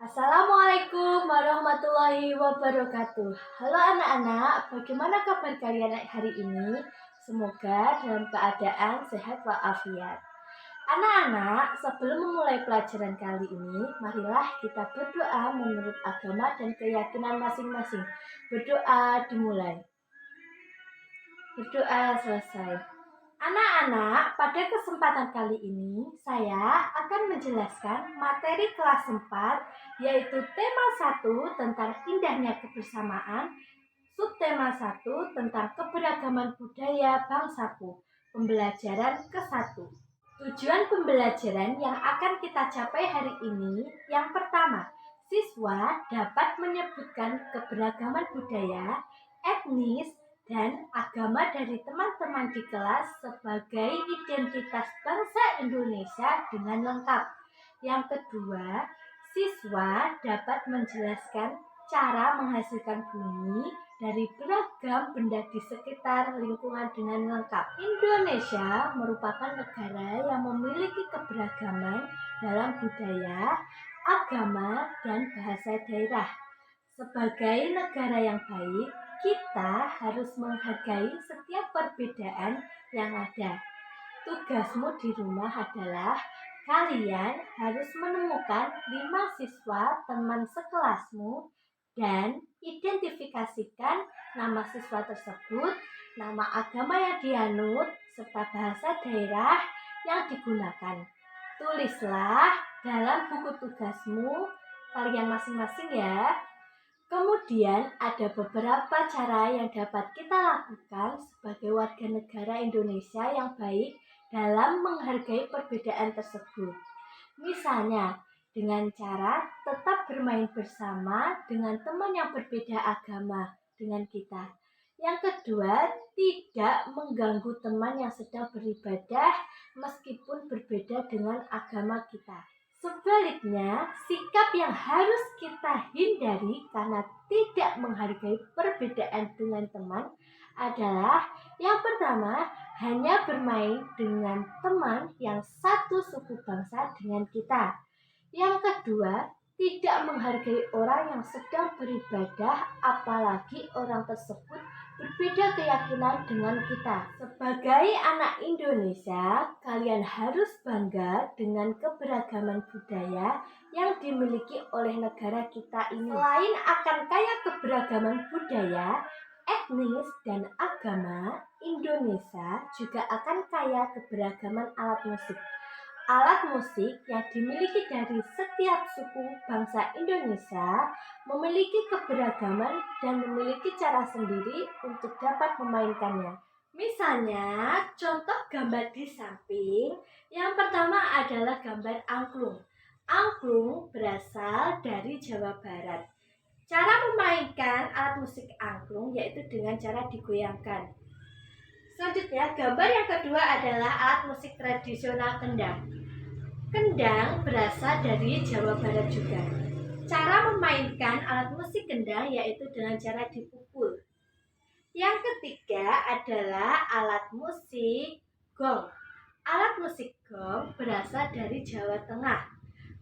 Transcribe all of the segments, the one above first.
Assalamualaikum warahmatullahi wabarakatuh. Halo anak-anak, bagaimana kabar kalian hari ini? Semoga dalam keadaan sehat walafiat. Anak-anak, sebelum memulai pelajaran kali ini, marilah kita berdoa menurut agama dan keyakinan masing-masing. Berdoa dimulai. Berdoa selesai. Anak-anak, pada kesempatan kali ini saya akan menjelaskan materi kelas 4, yaitu tema 1 tentang indahnya kebersamaan, subtema 1 tentang keberagaman budaya bangsaku, pembelajaran ke-1. Tujuan pembelajaran yang akan kita capai hari ini, yang pertama, siswa dapat menyebutkan keberagaman budaya, etnis, dan agama dari teman-teman di kelas sebagai identitas bangsa Indonesia dengan lengkap. Yang kedua, siswa dapat menjelaskan cara menghasilkan bunyi dari beragam benda di sekitar lingkungan dengan lengkap. Indonesia merupakan negara yang memiliki keberagaman dalam budaya, agama, dan bahasa daerah. Sebagai negara yang baik, kita harus menghargai setiap perbedaan yang ada. Tugasmu di rumah adalah kalian harus menemukan 5 siswa teman sekelasmu dan identifikasikan nama siswa tersebut, nama agama yang dianut, serta bahasa daerah yang digunakan. Tulislah dalam buku tugasmu kalian masing-masing ya. Kemudian ada beberapa cara yang dapat kita lakukan sebagai warga negara Indonesia yang baik dalam menghargai perbedaan tersebut. Misalnya, dengan cara tetap bermain bersama dengan teman yang berbeda agama dengan kita. Yang kedua, tidak mengganggu teman yang sedang beribadah meskipun berbeda dengan agama kita. Sebaliknya, sikap yang harus kita hindari karena tidak menghargai perbedaan dengan teman adalah yang pertama, hanya bermain dengan teman yang satu suku bangsa dengan kita. Yang kedua, tidak menghargai orang yang sedang beribadah, apalagi orang tersebut berbeda keyakinan dengan kita. Sebagai anak Indonesia, kalian harus bangga dengan keberagaman budaya yang dimiliki oleh negara kita ini. Selain akan kaya keberagaman budaya, etnis, dan agama, Indonesia juga akan kaya keberagaman alat musik. Alat musik yang dimiliki dari setiap suku bangsa Indonesia memiliki keberagaman dan memiliki cara sendiri untuk dapat memainkannya. Misalnya, contoh gambar di samping, yang pertama adalah gambar angklung. Angklung berasal dari Jawa Barat. Cara memainkan alat musik angklung yaitu dengan cara digoyangkan. Selanjutnya, gambar yang kedua adalah alat musik tradisional kendang. Kendang berasal dari Jawa Barat juga. Cara memainkan alat musik kendang yaitu dengan cara dipukul. Yang ketiga adalah alat musik gong. Alat musik gong berasal dari Jawa Tengah.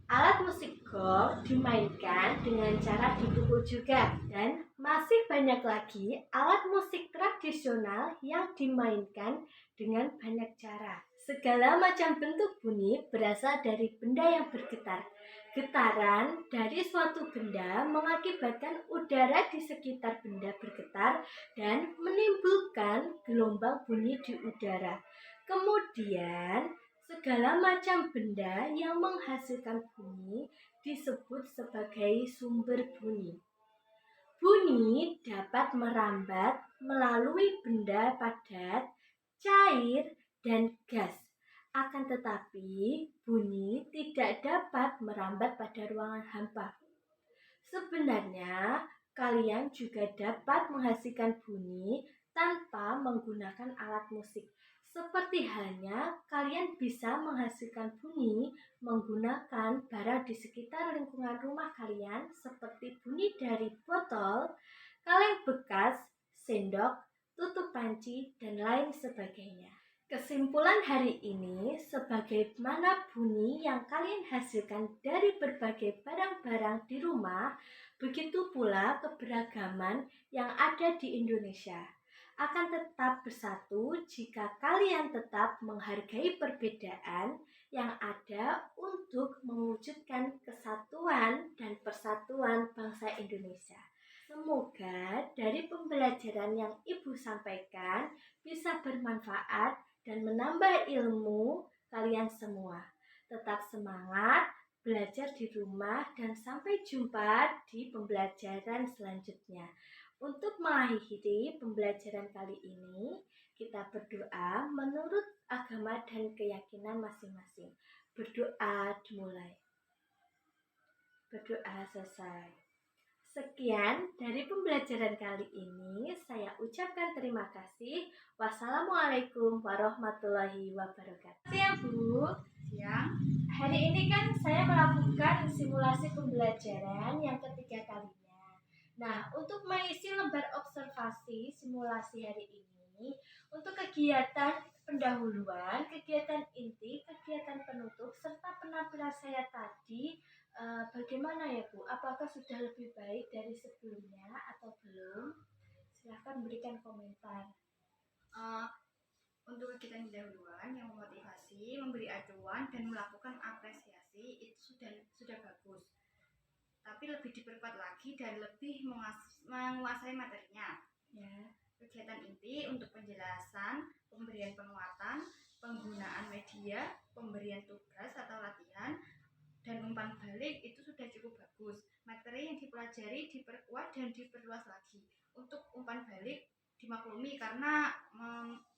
Alat musik gong dimainkan dengan cara dipukul juga. Dan masih banyak lagi alat musik tradisional yang dimainkan dengan banyak cara. Segala macam bentuk bunyi berasal dari benda yang bergetar. Getaran dari suatu benda mengakibatkan udara di sekitar benda bergetar dan menimbulkan gelombang bunyi di udara. Kemudian, segala macam benda yang menghasilkan bunyi disebut sebagai sumber bunyi. Bunyi dapat merambat melalui benda padat, cair, dan gas. Akan tetapi, bunyi tidak dapat merambat pada ruangan hampa. Sebenarnya, kalian juga dapat menghasilkan bunyi tanpa menggunakan alat musik. Seperti halnya kalian bisa menghasilkan bunyi menggunakan barang di sekitar lingkungan rumah kalian seperti bunyi dari botol, kaleng bekas, sendok, tutup panci, dan lain sebagainya. Kesimpulan hari ini, sebagaimana bunyi yang kalian hasilkan dari berbagai barang-barang di rumah, begitu pula keberagaman yang ada di Indonesia akan tetap bersatu jika kalian tetap menghargai perbedaan yang ada untuk mewujudkan kesatuan dan persatuan bangsa Indonesia. Semoga dari pembelajaran yang Ibu sampaikan bisa bermanfaat dan menambah ilmu kalian semua. Tetap semangat, belajar di rumah, dan sampai jumpa di pembelajaran selanjutnya. Untuk mengakhiri pembelajaran kali ini, kita berdoa menurut agama dan keyakinan masing-masing. Berdoa dimulai. Berdoa selesai. Sekian dari pembelajaran kali ini. Saya ucapkan terima kasih. Wassalamualaikum warahmatullahi wabarakatuh. Siang Bu. Siang. Hari ini kan saya melakukan simulasi pembelajaran yang ketiga kalinya. Nah, untuk mengisi lembar observasi simulasi hari ini, untuk kegiatan pendahuluan, kegiatan inti, kegiatan penutup, serta penampilan saya tadi, bagaimana ya Bu? Apakah sudah lebih baik dari sebelumnya atau belum? Silahkan berikan komentar. Untuk kegiatan pendahuluan yang memotivasi, memberi acuan dan melakukan apresiasi itu sudah bagus. Tapi lebih diperkuat lagi dan lebih menguasai materinya. Ya. Kegiatan inti untuk penjelasan, pemberian penguatan, penggunaan media, pemberian tugas atau latihan, dan umpan balik itu sudah cukup bagus. Materi yang dipelajari diperkuat dan diperluas lagi. Untuk umpan balik dimaklumi karena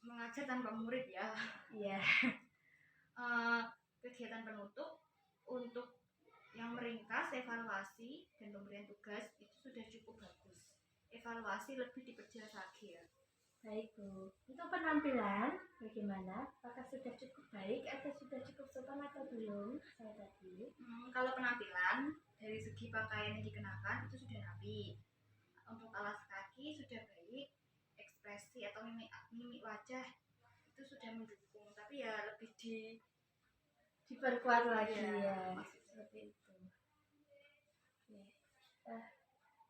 mengajar tanpa murid ya. Iya. Kegiatan penutup untuk yang meringkas, evaluasi dan pemberian tugas itu sudah cukup bagus. Evaluasi lebih diperjelas lagi ya. Baik Bu. Untuk penampilan bagaimana? Apakah sudah cukup baik atau sudah cukup sopan atau belum? Saya tadi. Kalau penampilan dari segi pakaian yang dikenakan itu sudah rapi. Untuk alas kaki sudah baik, ekspresi atau mimik wajah itu sudah mendukung, tapi ya lebih diperkuat lagi ya. Seperti itu.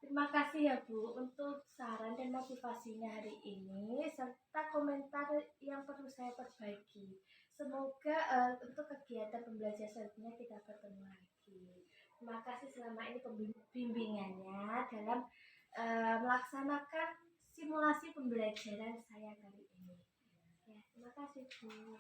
Terima kasih ya Bu untuk saran dan motivasinya hari ini serta komentar yang perlu saya perbaiki. Semoga untuk kegiatan pembelajaran selanjutnya kita bertemu lagi. Terima kasih selama ini pembimbingannya dalam melaksanakan simulasi pembelajaran saya kali ini. Ya, terima kasih Bu.